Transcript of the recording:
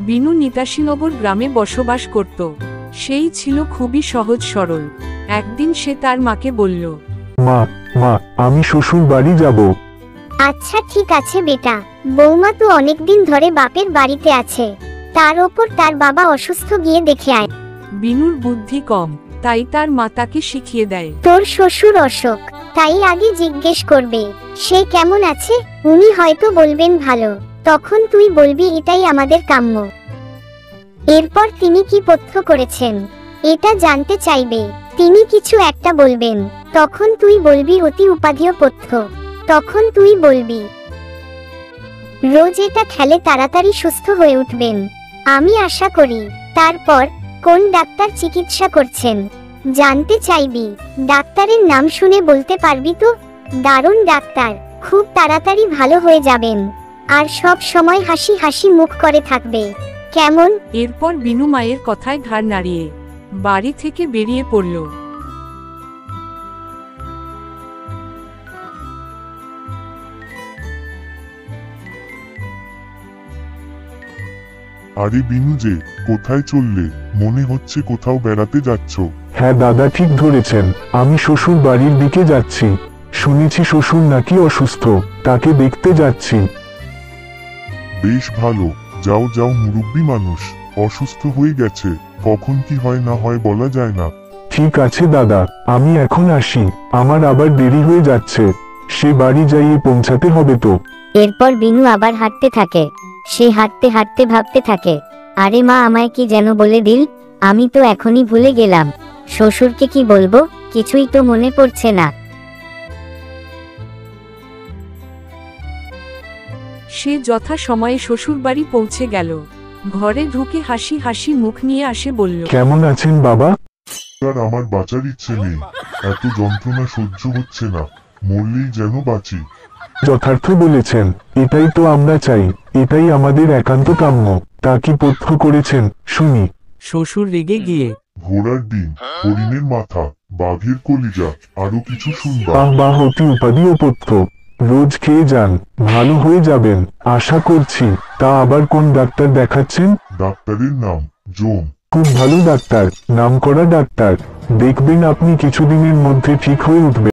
বিনু নিতাশীনগর গ্রামে বসবাস করত। সেই ছিল খুবই সহজ সরল। একদিন সে তার মাকে বলল, মা মা আমি শ্বশুর বাড়ি যাব। আচ্ছা ঠিক আছে বেটা, বৌমা তো অনেকদিন ধরে বাপের বাড়িতে আছে, তার ওপর তার বাবা অসুস্থ, গিয়ে দেখে আয়। বিনুর বুদ্ধি কম, তাই তার মা তাকে শিখিয়ে দেয়। তোর শ্বশুর অশোক, তাই আগে জিজ্ঞেস করবে সে কেমন আছে, উনি হয়তো বলবেন ভালো, তখন তুই বলবি এটাই আমাদের কাম্য। এরপর তিনি কি পথ্য করেছেন এটা জানতে চাইবে, তিনি কিছু একটা বলবেন, তখন তুই বলবি অতি উপাধীয় পথ্য, তখন তুই বলবি রোজ এটা খেলে তাড়াতাড়ি সুস্থ হয়ে উঠবেন, আমি আশা করি। তারপর কোন ডাক্তার চিকিৎসা করছেন জানতে চাইবি, ডাক্তারের নাম শুনে বলতে পারবি তো দারুণ ডাক্তার, খুব তাড়াতাড়ি ভালো হয়ে যাবেন, আর সব সময় হাসি হাসি মুখ করে থাকবে, কেমন? এরপর বিনু মায়ের কথায় ঘাড় নাড়িয়ে বাড়ি থেকে বেরিয়ে পড়ল। আরে বিনু যে, কোথায় চললে? মনে হচ্ছে কোথাও বেড়াতে যাচ্ছ। হ্যাঁ দাদা ঠিক ধরেছেন, আমি শ্বশুর বাড়ির দিকে যাচ্ছি। শুনেছি শ্বশুর নাকি অসুস্থ, তাকে দেখতে যাচ্ছি। বেশ ভালো, যাও যাও, মুরব্বী মানুষ, অসুস্থ হয়ে গেছে, কখন কি হয় না হয় বলা যায় না। ঠিক আছে দাদা, আমি এখন আসি, আমার আবার দেরি হয়ে যাচ্ছে, সে বাড়ি যাইয়ে পৌঁছাতে হবে তো। এরপর বিনু আবার হাঁটতে থাকে। সে হাঁটতে হাঁটতে ভাবতে থাকে, আরে মা আমায় কি যেন বলে দিল, আমি তো এখনই ভুলে গেলাম, শ্বশুরকে কি বলবো, কিছুই তো মনে পড়ছে না। সে যথা সময়ে শ্বশুর বাড়ি পৌঁছে গেল। ঘরে ঢুকে হাসি হাসি মুখ নিয়ে আসে বলল, কেমন আছেন বাবা? আর আমার বাঁচার ইচ্ছে নেই, এত যন্ত্রণা সহ্য হচ্ছে না, মরলেই যেন বাঁচি। যথার্থ বলেছেন, এটাই তো আমরা চাই, এটাই আমাদের একান্ত কাম্য। তা কি পথ্য করেছেন শুনি? শ্বশুর রেগে গিয়ে, ঘোড়ার ডিম, হরিণের মাথা, বাঘের কলিজা, আরো কিছু শুনবা? বাহ অতি উপাধি ও পথ্য, রোজ খেয়ে যান, ভালো হয়ে যাবেন আশা করছি। তা আবার কোন ডাক্তার দেখাচ্ছেন? ডাক্তারের নাম জোম। খুব ভালো ডাক্তার, নামকরা ডাক্তার, দেখবেন আপনি কিছুদিনের মধ্যে ঠিক হয়ে উঠবেন।